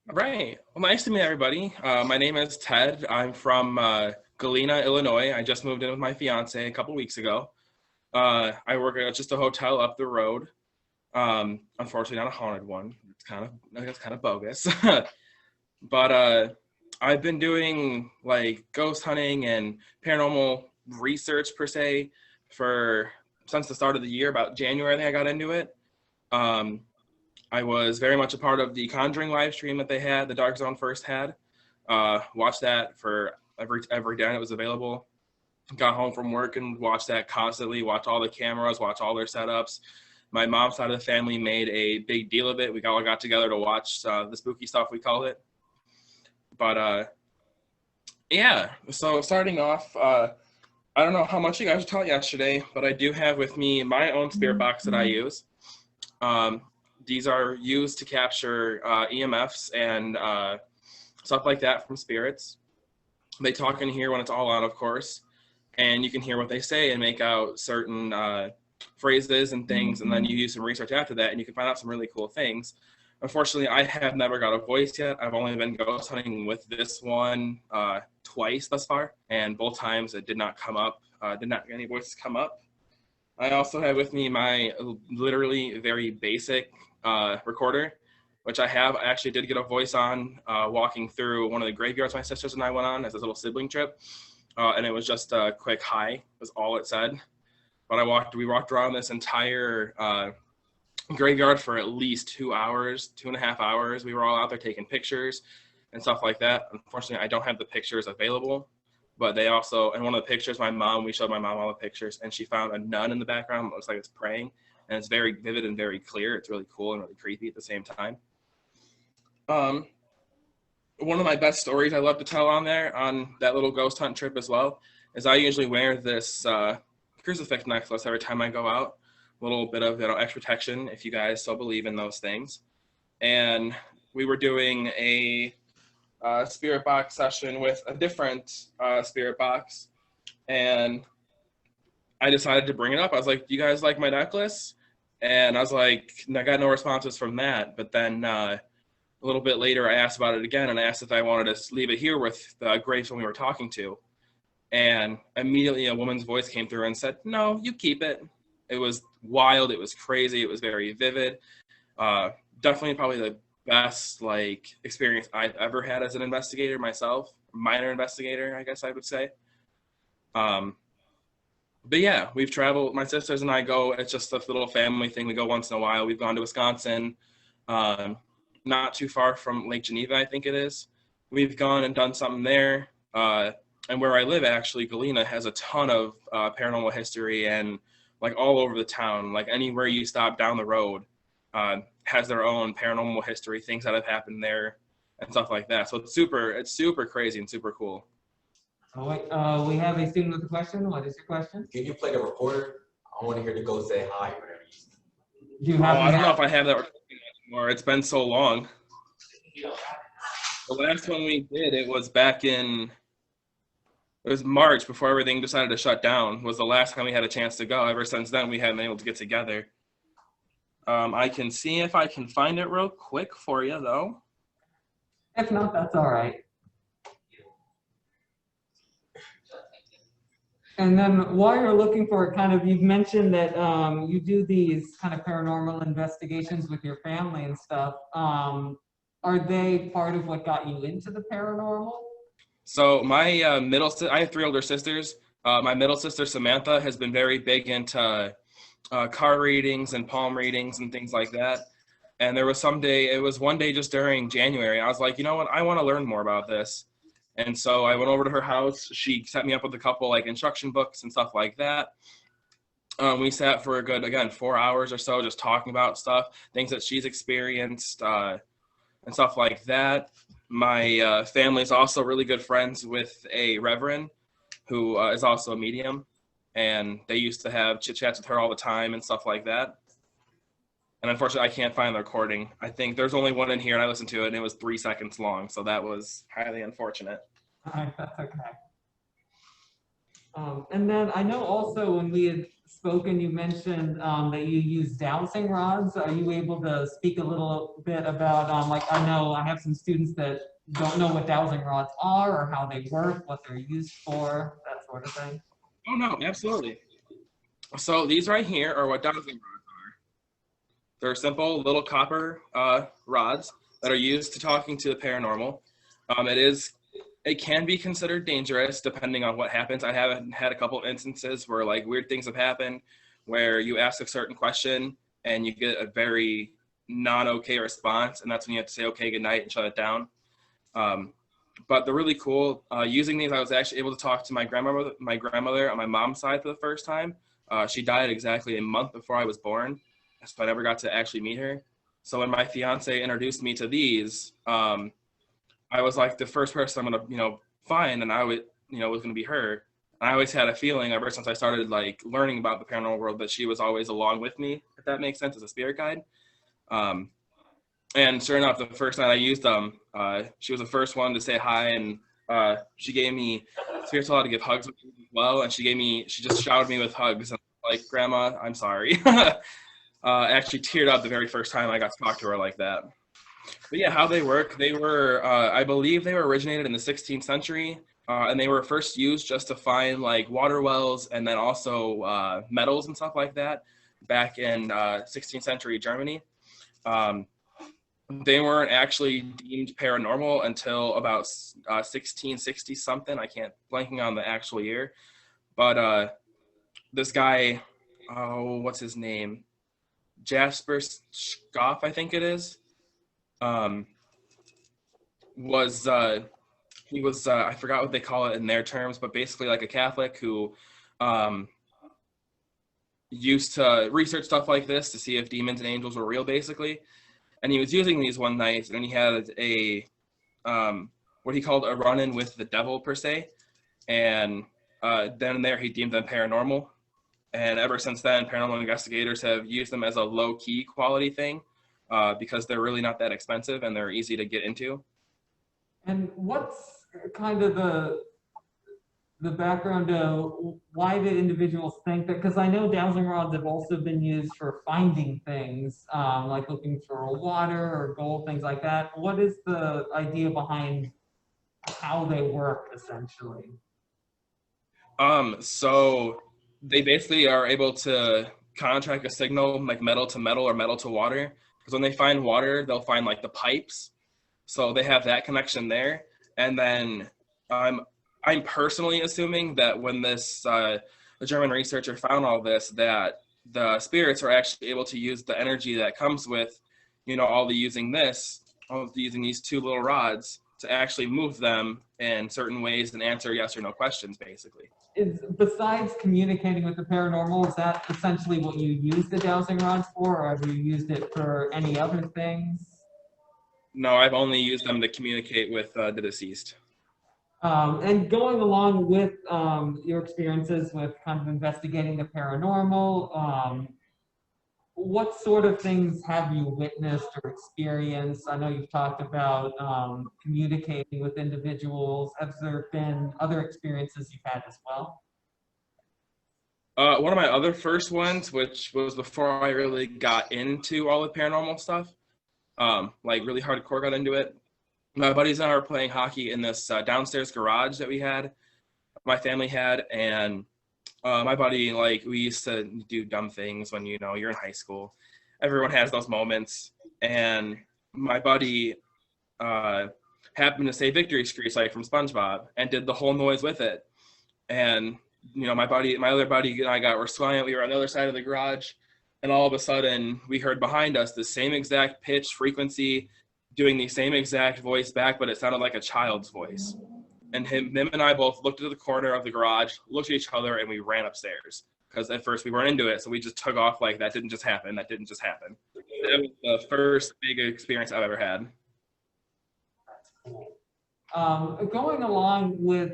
All right. Well, nice to meet everybody. My name is Ted. I'm from Galena, Illinois. I just moved in with my fiance a couple weeks ago. I work at just a hotel up the road. Unfortunately, not a haunted one. It's kind of bogus. But I've been doing like ghost hunting and paranormal research per se for since the start of the year. About January, I think I got into it. Um, I was very much a part of the Conjuring live stream that they had, the Dark Zone first had. Watched that for every day it was available. Got home from work and watched that constantly. Watched all the cameras, watched all their setups. My mom's side of the family made a big deal of it. We all got together to watch the spooky stuff, we called it. But yeah, so starting off, I don't know how much you guys were taught yesterday, but I do have with me my own spirit box that I use. Um, these are used to capture EMFs and stuff like that from spirits. They talk in here when it's all on, of course, and you can hear what they say and make out certain phrases and things, and then you use some research after that, and you can find out some really cool things. Unfortunately, I have never got a voice yet. I've only been ghost hunting with this one twice thus far, and both times it did not come up, did not get any voices come up. I also have with me my literally very basic recorder, which I actually did get a voice on walking through one of the graveyards my sisters and I went on as a little sibling trip. And it was just a quick hi, was all it said. But we walked around this entire graveyard for at least 2 hours, 2.5 hours. We were all out there taking pictures and stuff like that. Unfortunately, I don't have the pictures available, but they also, in one of the pictures, we showed my mom all the pictures, and she found a nun in the background. It looks like it's praying, and it's very vivid and very clear. It's really cool and really creepy at the same time. One of my best stories I love to tell on that little ghost hunt trip as well is I usually wear this crucifix necklace every time I go out. A little bit of extra protection if you guys still believe in those things. And we were doing a spirit box session with a different spirit box, and I decided to bring it up. I was like, "Do you guys like my necklace?" And I was like, I got no responses from that. But then a little bit later, I asked about it again, and I asked if I wanted to leave it here with the gravestone we were talking to. And immediately a woman's voice came through and said, "No, you keep it." It was wild. It was crazy. It was very vivid. Definitely probably the best experience I've ever had as an investigator myself. Minor investigator, I guess I would say. But yeah, we've traveled. My sisters and I go. It's just a little family thing. We go once in a while. We've gone to Wisconsin, not too far from Lake Geneva, I think it is. We've gone and done something there. And where I live, actually, Galena has a ton of paranormal history, and all over the town, anywhere you stop down the road, has their own paranormal history, things that have happened there, and stuff like that. So it's super crazy and super cool. Oh, wait, we have a student with a question. What is your question? Can you play the recorder? I want to hear the ghost say hi whenever you. I don't know if I have that recording anymore. It's been so long. The last one we did, it was it was March, before everything decided to shut down, was the last time we had a chance to go. Ever since then, we haven't been able to get together. I can see if I can find it real quick for you, though. If not, that's all right. And then while you're looking for it, you've mentioned that you do these kind of paranormal investigations with your family and stuff. Are they part of what got you into the paranormal? So my I have 3 older sisters. My middle sister, Samantha, has been very big into car readings and palm readings and things like that. And it was one day just during January, I was like, you know what, I want to learn more about this. And so I went over to her house. She set me up with a couple instruction books and stuff like that. We sat for a good, again, 4 hours or so, just talking about stuff, things that she's experienced and stuff like that. My family is also really good friends with a reverend who is also a medium, and they used to have chit-chats with her all the time and stuff like that. And unfortunately, I can't find the recording. I think there's only one in here, and I listened to it, and it was 3 seconds long, so that was highly unfortunate. All right, that's okay. And then I know also when we had spoken, you mentioned that you use dowsing rods. Are you able to speak a little bit about, like, I know I have some students that don't know what dowsing rods are or how they work, what they're used for, that sort of thing? Oh no, absolutely. So these right here are what dowsing rods are. They're simple little copper rods that are used to talking to the paranormal. It can be considered dangerous depending on what happens. I haven't had a couple of instances where like weird things have happened where you ask a certain question and you get a very non-okay response, and that's when you have to say okay, good night, and shut it down. But they're really cool. Using these, I was actually able to talk to my grandmother on my mom's side for the first time. She died exactly a month before I was born, so I never got to actually meet her. So when my fiance introduced me to these, I was like the first person I'm gonna, find, and I would, was gonna be her. And I always had a feeling ever since I started like learning about the paranormal world that she was always along with me, if that makes sense, as a spirit guide. And sure enough, the first night I used them, she was the first one to say hi, and she gave me spiritual to give hugs as well, and she just showered me with hugs, and like, Grandma, I'm sorry. I actually teared up the very first time I got to talk to her like that. But yeah, how they work, they were, I believe they were originated in the 16th century, and they were first used just to find like water wells and then also metals and stuff like that back in 16th century Germany. They weren't actually deemed paranormal until about 1660 something. I can't, blanking on the actual year. But this guy, oh, what's his name? Jasper Schaff, I think it is. He was I forgot what they call it in their terms, but basically like a Catholic who used to research stuff like this to see if demons and angels were real, basically. And he was using these one night, and he had a what he called a run-in with the devil, per se. And then and there he deemed them paranormal. And ever since then, paranormal investigators have used them as a low-key quality thing because they're really not that expensive and they're easy to get into. And what's kind of the background of why did individuals think that? Because I know dowsing rods have also been used for finding things, like looking for water or gold, things like that. What is the idea behind how they work, essentially? So they basically are able to contract a signal like metal to metal or metal to water. Because when they find water, they'll find like the pipes. So they have that connection there. And then I'm personally assuming that when the German researcher found all this, that the spirits are actually able to use the energy that comes with, all the using these two little rods to actually move them in certain ways and answer yes or no questions, basically. Besides communicating with the paranormal, is that essentially what you use the dowsing rods for, or have you used it for any other things? No, I've only used them to communicate with the deceased. And going along with your experiences with kind of investigating the paranormal, what sort of things have you witnessed or experienced? I know you've talked about communicating with individuals. Have there been other experiences you've had as well? One of my other first ones, which was before I really got into all the paranormal stuff, like really hardcore got into it. My buddies and I were playing hockey in this downstairs garage that my family had, and my buddy, like, we used to do dumb things when, you're in high school. Everyone has those moments, and my buddy happened to say Victory Screech, like from SpongeBob, and did the whole noise with it. And, my other buddy and I were smiling. We were on the other side of the garage, and all of a sudden, we heard behind us the same exact pitch, frequency, doing the same exact voice back, but it sounded like a child's voice. And him and I both looked into the corner of the garage, looked at each other, and we ran upstairs. Because at first we weren't into it, so we just took off like that didn't just happen. That didn't just happen. That was the first big experience I've ever had. Going along with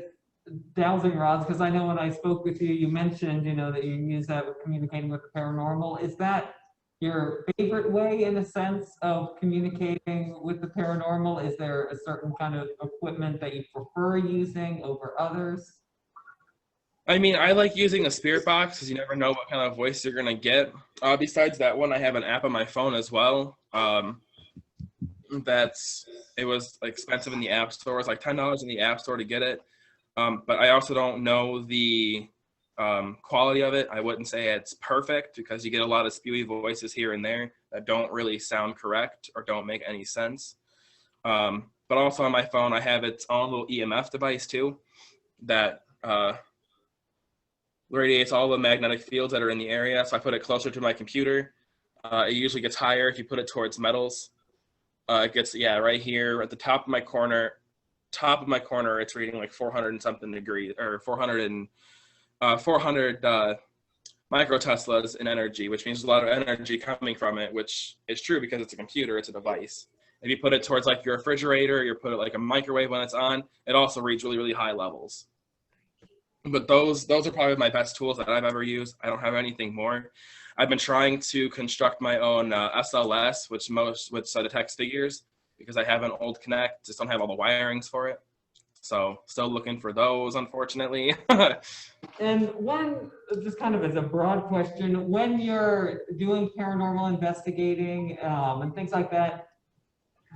dowsing rods, because I know when I spoke with you, you mentioned, that you use that with communicating with the paranormal. Is that your favorite way, in a sense, of communicating with the paranormal? Is there a certain kind of equipment that you prefer using over others? I mean, I like using a spirit box because you never know what kind of voice you're gonna get. Besides that one, I have an app on my phone as well. It was expensive in the app store. It's like $10 in the app store to get it. But I also don't know the quality of it. I wouldn't say it's perfect because you get a lot of spewy voices here and there that don't really sound correct or don't make any sense. But also on my phone, I have its own little EMF device too that radiates all the magnetic fields that are in the area. So I put it closer to my computer. It usually gets higher if you put it towards metals. It gets, yeah, right here at the top of my corner, it's reading like 400 and something degrees, or 400 microteslas in energy, which means a lot of energy coming from it, which is true because it's a computer, it's a device. If you put it towards like your refrigerator, you put it like a microwave when it's on, it also reads really, really high levels. But those are probably my best tools that I've ever used. I don't have anything more. I've been trying to construct my own SLS, which detects figures, because I have an old Connect, just don't have all the wirings for it. So still looking for those, unfortunately. And one, just kind of as a broad question, when you're doing paranormal investigating and things like that,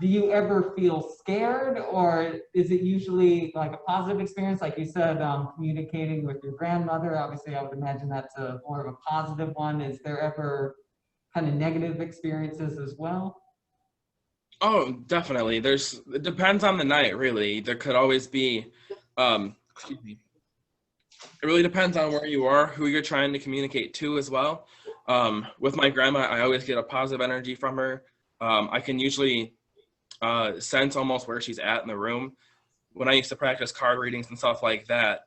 do you ever feel scared, or is it usually like a positive experience? Like you said, communicating with your grandmother, obviously I would imagine that's more of a positive one. Is there ever kind of negative experiences as well? Oh, definitely. It depends on the night, really. There could always be, excuse me. It really depends on where you are, who you're trying to communicate to as well. With my grandma, I always get a positive energy from her. I can usually sense almost where she's at in the room. When I used to practice card readings and stuff like that,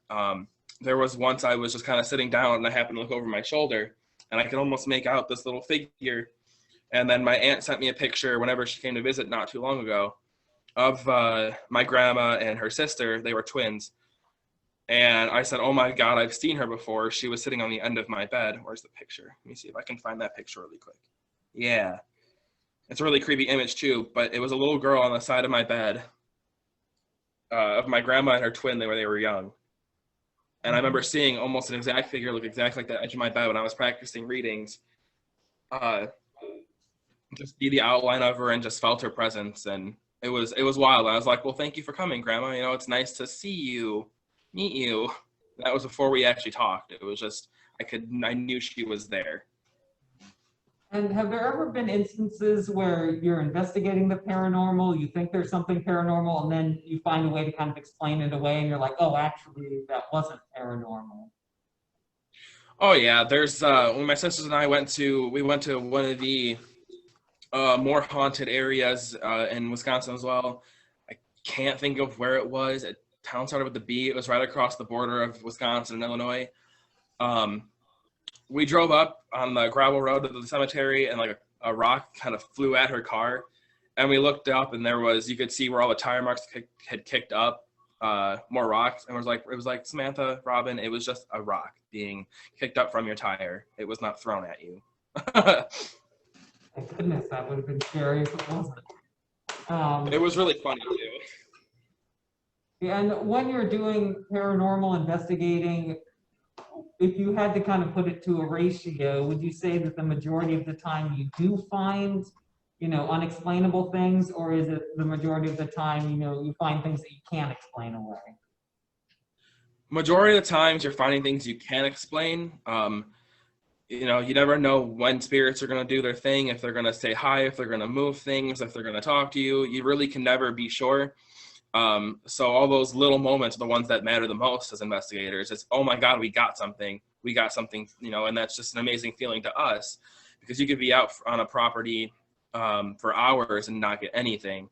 there was once I was just kind of sitting down and I happened to look over my shoulder and I could almost make out this little figure. And then my aunt sent me a picture whenever she came to visit not too long ago of my grandma and her sister. They were twins. And I said, oh my God, I've seen her before. She was sitting on the end of my bed. Where's the picture? Let me see if I can find that picture really quick. Yeah. It's a really creepy image too, but it was a little girl on the side of my bed of my grandma and her twin when they were young. And I remember seeing almost an exact figure look exactly like the edge of my bed when I was practicing readings. Just see the outline of her and just felt her presence. And it was wild. I was like, well, thank you for coming, Grandma. You know, it's nice to see you, meet you. That was before we actually talked. It was just, I knew she was there. And have there ever been instances where you're investigating the paranormal, you think there's something paranormal, and then you find a way to kind of explain it away, and you're like, oh, actually, that wasn't paranormal? Oh yeah, there's when my sisters and I went to one of the more haunted areas in Wisconsin as well. I can't think of where it was. A town started with the B. It was right across the border of Wisconsin and Illinois. We drove up on the gravel road to the cemetery, and like a rock kind of flew at her car. And we looked up, and you could see where all the tire marks had kicked up, more rocks. And it was like, Samantha, Robin, it was just a rock being kicked up from your tire. It was not thrown at you. Thank goodness, that would have been scary if it wasn't. It was really funny too. And when you're doing paranormal investigating, if you had to kind of put it to a ratio, would you say that the majority of the time you do find, unexplainable things, or is it the majority of the time, you find things that you can't explain away? Majority of the times you're finding things you can't explain. You never know when spirits are going to do their thing, if they're going to say hi, if they're going to move things, if they're going to talk to you. You really can never be sure. So all those little moments are the ones that matter the most as investigators. It's, oh my God, we got something, and that's just an amazing feeling to us, because you could be out on a property for hours and not get anything.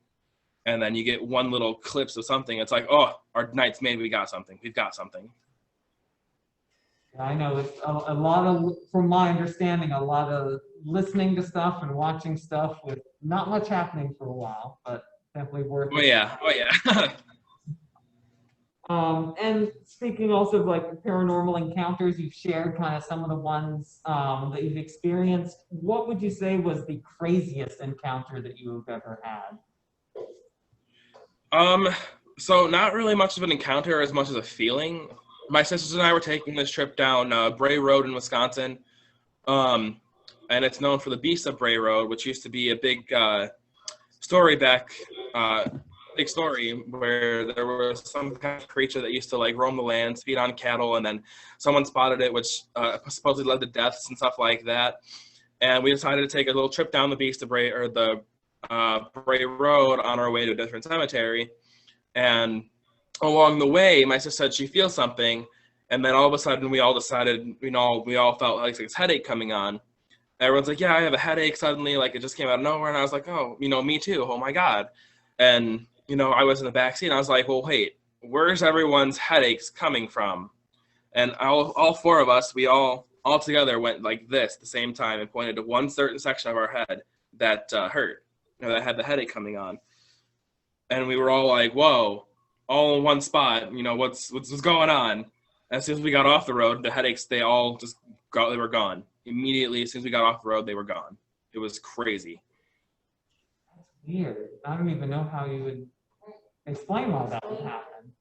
And then you get one little clips of something. It's like, oh, our night's made, we've got something. I know it's a lot of, from my understanding, a lot of listening to stuff and watching stuff with not much happening for a while, but definitely worth it. Oh yeah. And speaking also of like paranormal encounters, you've shared kind of some of the ones that you've experienced. What would you say was the craziest encounter that you have ever had? So not really much of an encounter as much as a feeling. my sisters and I were taking this trip down Bray Road in Wisconsin. And it's known for the Beast of Bray Road, which used to be a big story big story where there was some kind of creature that used to like roam the land, feed on cattle, and then someone spotted it, which supposedly led to deaths and stuff like that. And we decided to take a little trip down the Beast of Bray, or the Bray Road, on our way to a different cemetery. And along the way, my sister said she feels something, and then all of a sudden we all decided, we all felt like this headache coming on. Everyone's like, yeah, I have a headache suddenly, like it just came out of nowhere. And I was like, oh, me too. Oh my God. And, I was in the back seat and I was like, well, wait, where's everyone's headaches coming from? And all four of us, we all together went like this at the same time and pointed to one certain section of our head that hurt, that had the headache coming on. And we were all like, whoa, all in one spot, what's going on? As soon as we got off the road, the headaches, they were gone. Immediately, as soon as we got off the road, they were gone. It was crazy. That's weird. I don't even know how you would explain why that would happen.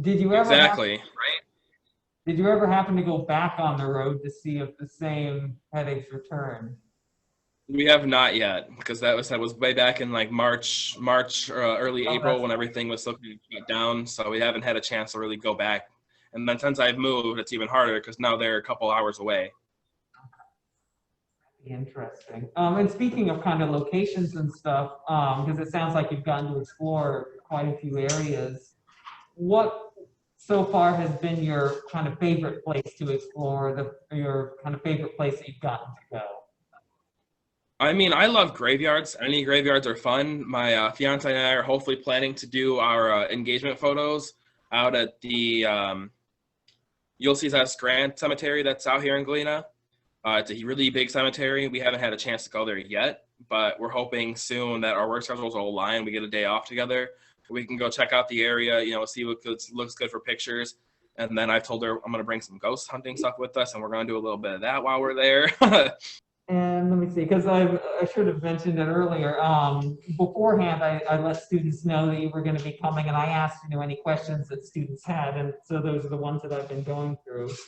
Did you ever right? Did you ever happen to go back on the road to see if the same headaches returned? We have not yet, because that was way back in like March or early April when everything was still shut down. So we haven't had a chance to really go back. And then since I've moved, it's even harder because now they're a couple hours away. Interesting. And speaking of kind of locations and stuff, because it sounds like you've gotten to explore quite a few areas, what so far has been your kind of favorite place to explore, your kind of favorite place that you've gotten to go? I mean, I love graveyards. Any graveyards are fun. My fiance and I are hopefully planning to do our engagement photos out at the Ulysses S. Grant Cemetery that's out here in Galena. It's a really big cemetery. We haven't had a chance to go there yet, but we're hoping soon that our work schedules will align. We get a day off together. We can go check out the area, see what looks good for pictures. And then I've told her I'm going to bring some ghost hunting stuff with us, and we're going to do a little bit of that while we're there. And let me see, because I should have mentioned it earlier. Beforehand, I let students know that you were going to be coming, and I asked any questions that students had, and so those are the ones that I've been going through. So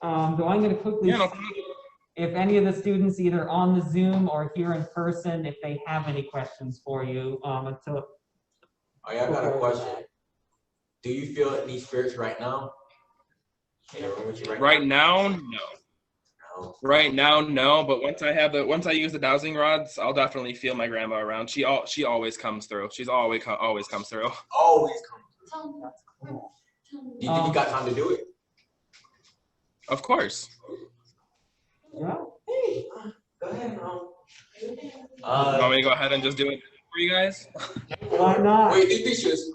I'm going to quickly see if any of the students, either on the Zoom or here in person, if they have any questions for you. Until. Oh yeah, I got a question. Do you feel any spirits right now? In the room with you right now? No. Right now, no. But once I use the dowsing rods, I'll definitely feel my grandma around. She always comes through. She's always comes through. Always comes through. That's cool. Do you think you got time to do it? Of course. Yeah. Hey, go ahead, want me to go ahead and just do it for you guys? Why not? Wait, these pictures.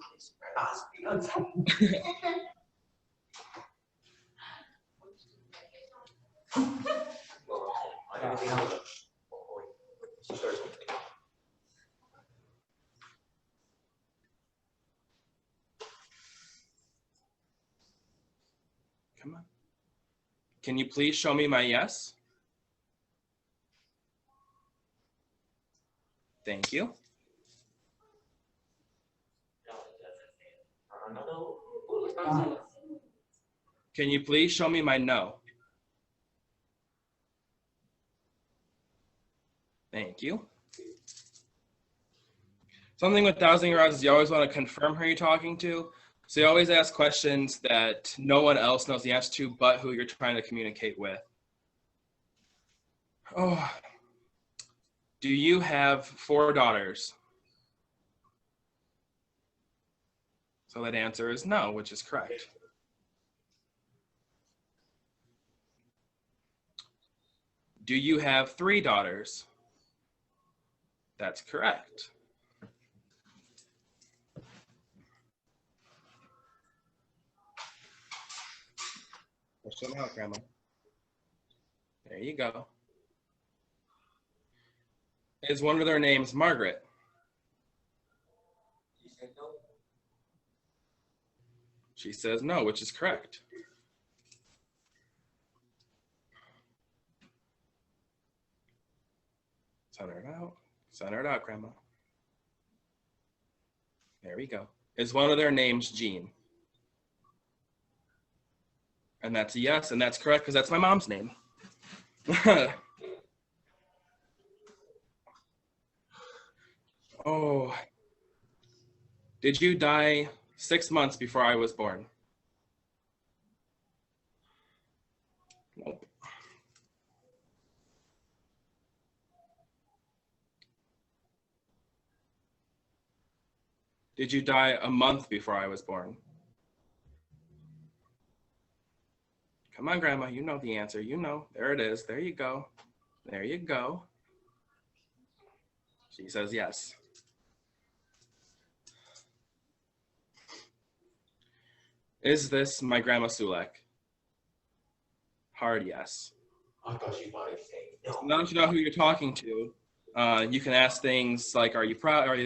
Come on. Can you please show me my yes? Thank you. Can you please show me my no? Thank you. Something with dowsing rods is you always want to confirm who you're talking to. So you always ask questions that no one else knows the answer to but who you're trying to communicate with. Oh, do you have 4 daughters? So that answer is no, which is correct. Do you have 3 daughters? That's correct. Push them out, Grandma. There you go. Is one of their names Margaret? She says no, which is correct. Center it out. Center it out, Grandma. There we go. Is one of their names Jean? And that's a yes, and that's correct because that's my mom's name. Oh, did you die 6 months before I was born? Nope. Did you die a month before I was born? Come on, Grandma, you know the answer. You know. There it is. There you go. There you go. She says yes. Is this my Grandma Sulek? Hard yes. I thought she wanted to say no. Now that you know who you're talking to, you can ask things like, "Are they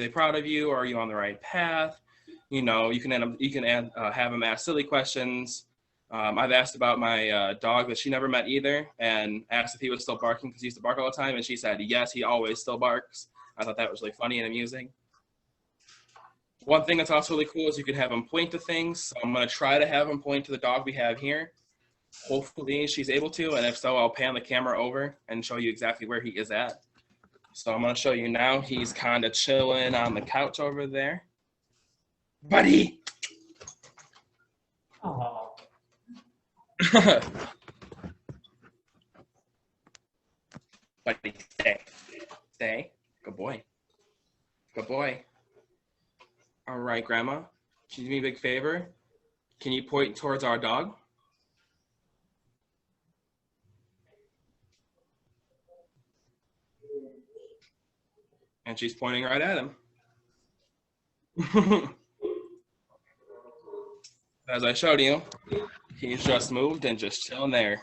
proud of you? Or are you on the right path?" You know, you can have them ask silly questions. I've asked about my dog that she never met either, and asked if he was still barking because he used to bark all the time, and she said yes, he always still barks. I thought that was really funny and amusing. One thing that's also really cool is you can have him point to things. So I'm going to try to have him point to the dog we have here. Hopefully she's able to, and if so, I'll pan the camera over and show you exactly where he is at. So I'm going to show you now. He's kind of chilling on the couch over there. Buddy! Oh. Buddy, stay. Stay. Good boy. Good boy. All right, Grandma. Can you do me a big favor? Can you point towards our dog? And she's pointing right at him. As I showed you, he's just moved and just chilling there.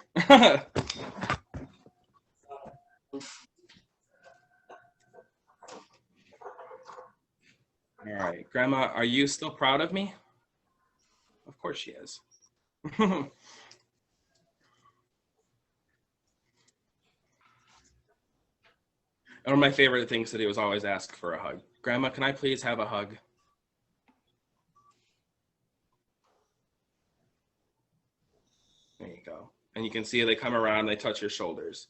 All right, Grandma, are you still proud of me? Of course she is. One of my favorite things to do is always ask for a hug. Grandma, can I please have a hug? There you go. And you can see they come around, they touch your shoulders.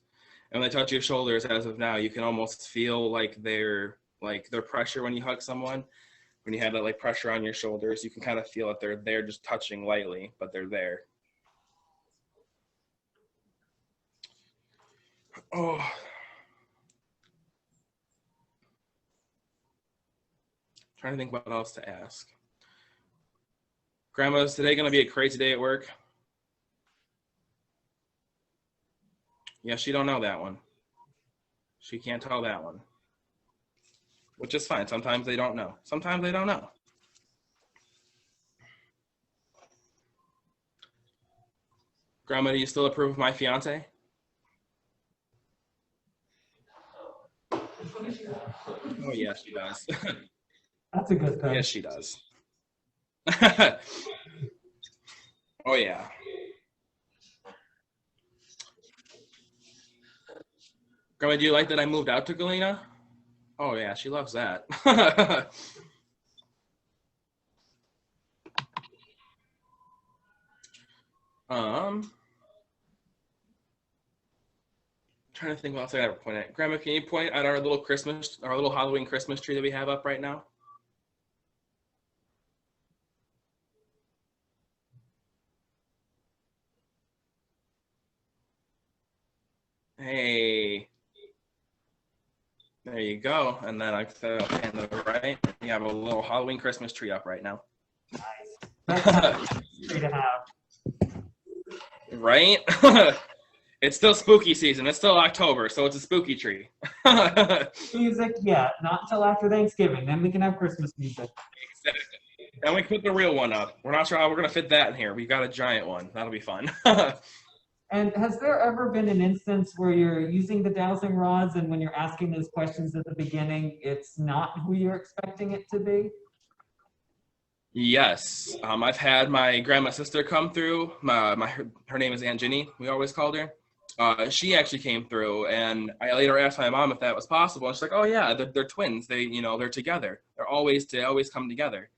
And when they touch your shoulders, as of now, you can almost feel like their pressure when you hug someone. When you have that like pressure on your shoulders, you can kind of feel that they're there just touching lightly, but they're there. Oh. Trying to think what else to ask. Grandma, is today going to be a crazy day at work? Yeah, she don't know that one. She can't tell that one. Which is fine. Sometimes they don't know. Sometimes they don't know. Grandma, do you still approve of my fiance? Oh, yeah, she does. That's a good thing. Yes, she does. Oh, yeah. Grandma, do you like that I moved out to Galena? Oh, yeah, she loves that. Trying to think what else I gotta point at. Grandma, can you point at our little Halloween Christmas tree that we have up right now? Hey. There you go. And then I said on the right, you have a little Halloween Christmas tree up right now. Nice. That's a tree to have. Right? It's still spooky season. It's still October, so it's a spooky tree. Music, yeah, not until after Thanksgiving. Then we can have Christmas music. Exactly. And we can put the real one up. We're not sure how we're going to fit that in here. We got a giant one. That'll be fun. And has there ever been an instance where you're using the dowsing rods and when you're asking those questions at the beginning, it's not who you're expecting it to be? Yes. I've had my grandma's sister come through. Her name is Aunt Ginny, we always called her. She actually came through, and I later asked my mom if that was possible. And she's like, "Oh yeah, they're twins. They're together. They always come together."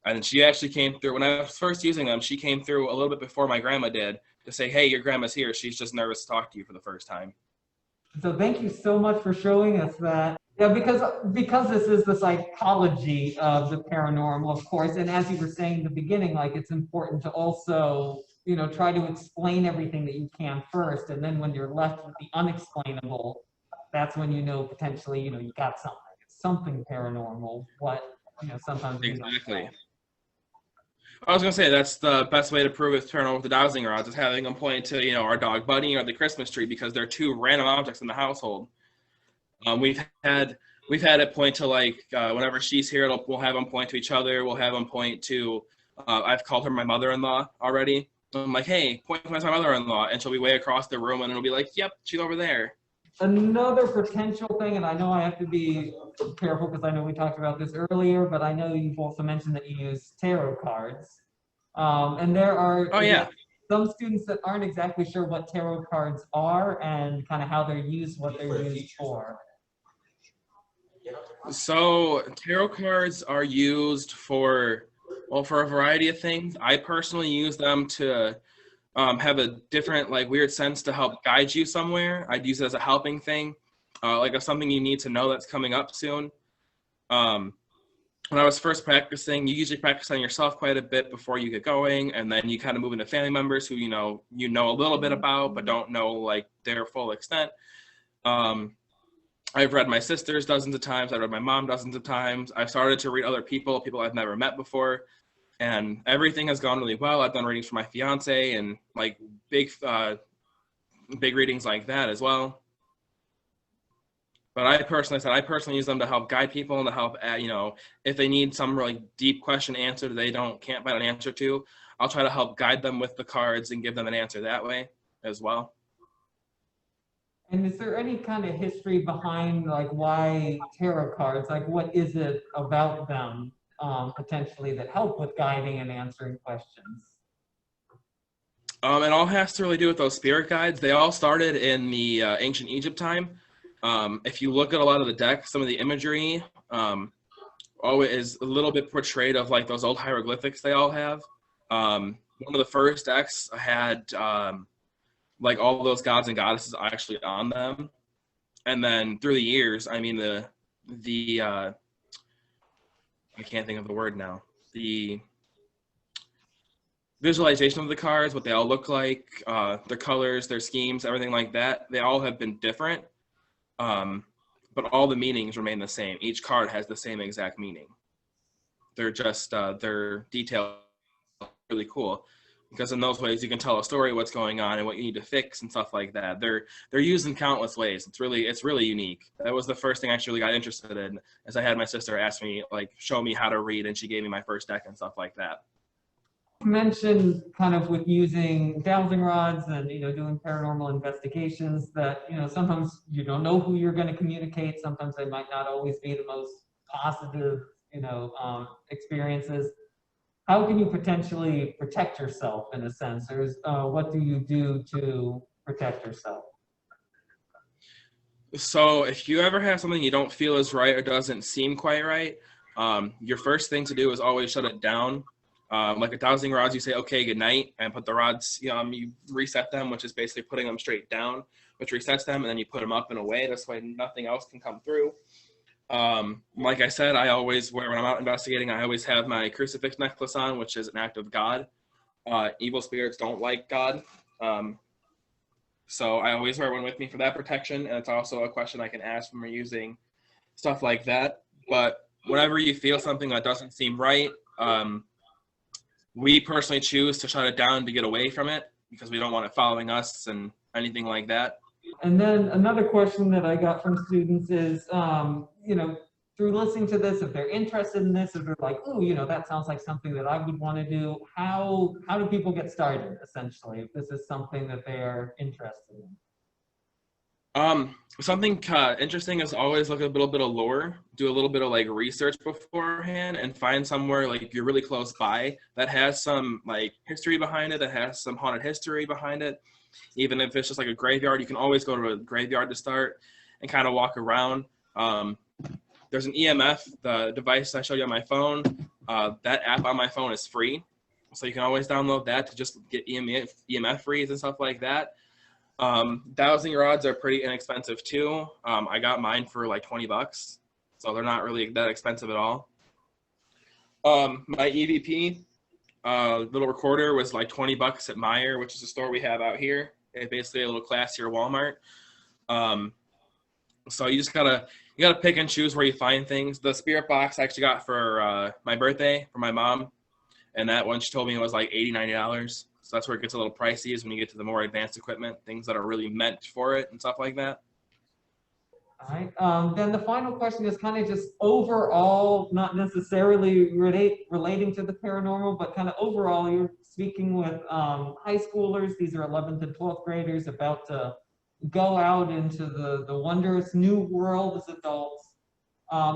And she actually came through, when I was first using them, she came through a little bit before my grandma did to say, hey, your grandma's here. She's just nervous to talk to you for the first time. So thank you so much for showing us that. Yeah, because this is the psychology of the paranormal, of course, and as you were saying in the beginning, like it's important to also, try to explain everything that you can first, and then when you're left with the unexplainable, that's when potentially, you got something. It's something paranormal. What, sometimes we don't Exactly. know. I was gonna say that's the best way to prove it's paranormal with the dowsing rods is having them point to our dog Bunny or the Christmas tree because they're two random objects in the household. We've had it point to whenever she's here, we'll have them point to each other. We'll have them point to. I've called her my mother-in-law already. I'm like, hey, point to my mother-in-law, and she'll be way across the room, and it'll be like, yep, she's over there. Another potential thing, and I know I have to be careful because I know we talked about this earlier, but I know you've also mentioned that you use tarot cards. And there are some students that aren't exactly sure what tarot cards are and kind of how they're used, what they're used for. So tarot cards are used for a variety of things. I personally use them to have a different weird sense to help guide you somewhere. I'd use it as a helping thing, if something you need to know that's coming up soon. When I was first practicing, you usually practice on yourself quite a bit before you get going, and then you kind of move into family members who you know a little bit about but don't know their full extent. I've read my sisters dozens of times. I've read my mom dozens of times. I've started to read other people I've never met before. And everything has gone really well. I've done readings for my fiance and big readings like that as well. But I personally use them to help guide people and to help, if they need some really deep question answered they can't find an answer to, I'll try to help guide them with the cards and give them an answer that way as well. And is there any kind of history behind why tarot cards? What is it about them potentially that help with guiding and answering questions? It all has to really do with those spirit guides. They all started in the ancient Egypt time. If you look at a lot of the decks, some of the imagery is a little bit portrayed of those old hieroglyphics they all have. One of the first decks had all those gods and goddesses actually on them. And then through the years, I mean, I can't think of the word now. The visualization of the cards, what they all look like, their colors, their schemes, everything like that, they all have been different. But all the meanings remain the same. Each card has the same exact meaning. They're just, their detail really cool. Because in those ways you can tell a story, what's going on and what you need to fix and stuff like that. They're used in countless ways. It's really unique. That was the first thing I actually got interested in, as I had my sister ask me, show me how to read, and she gave me my first deck and stuff like that. You mentioned kind of with using dowsing rods and doing paranormal investigations that sometimes you don't know who you're going to communicate. Sometimes they might not always be the most positive experiences. How can you potentially protect yourself in a sense, or what do you do to protect yourself? So if you ever have something you don't feel is right or doesn't seem quite right, your first thing to do is always shut it down. Like a dowsing rods, you say, okay, good night, and put the rods, you reset them, which is basically putting them straight down, which resets them, and then you put them up in a way, this way nothing else can come through. Like I said, I always wear, when I'm out investigating, I always have my crucifix necklace on, which is an act of God. Evil spirits don't like God. So I always wear one with me for that protection. And it's also a question I can ask when we're using stuff like that. But whenever you feel something that doesn't seem right, we personally choose to shut it down to get away from it because we don't want it following us and anything like that. And then another question that I got from students is, through listening to this, if they're interested in this, if they're like, oh, that sounds like something that I would want to do, how do people get started, essentially, if this is something that they are interested in? Something interesting is always look at a little bit of lore, do a little bit of research beforehand, and find somewhere you're really close by that has some history behind it, that has some haunted history behind it. Even if it's just a graveyard, you can always go to a graveyard to start and kind of walk around. There's an EMF, the device I showed you on my phone. That app on my phone is free, so you can always download that to just get EMF reads and stuff like that. Dowsing rods are pretty inexpensive too. I got mine for like $20, so they're not really that expensive at all. My EVP little recorder was like $20 at Meijer, which is a store we have out here. It's basically a little classier Walmart. So you gotta pick and choose where you find things. The spirit box I actually got for my birthday for my mom, and that one she told me it was like $80-$90. So that's where it gets a little pricey, is when you get to the more advanced equipment, things that are really meant for it and stuff like that. All right. Then the final question is kind of just overall, not necessarily relating to the paranormal, but kind of overall, you're speaking with high schoolers. These are 11th and 12th graders about to go out into the wondrous new world as adults.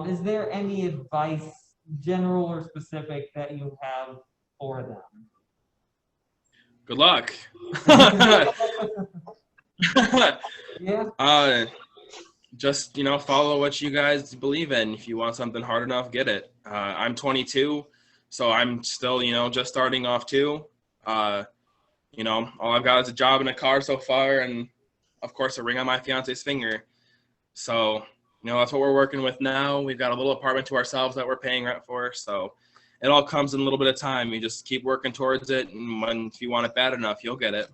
Is there any advice, general or specific, that you have for them? Good luck. Yeah. Just, follow what you guys believe in. If you want something hard enough, get it. I'm 22, so I'm still, just starting off too. All I've got is a job and a car so far, and of course a ring on my fiance's finger. So, that's what we're working with now. We've got a little apartment to ourselves that we're paying rent for. So it all comes in a little bit of time. You just keep working towards it, and if you want it bad enough, you'll get it.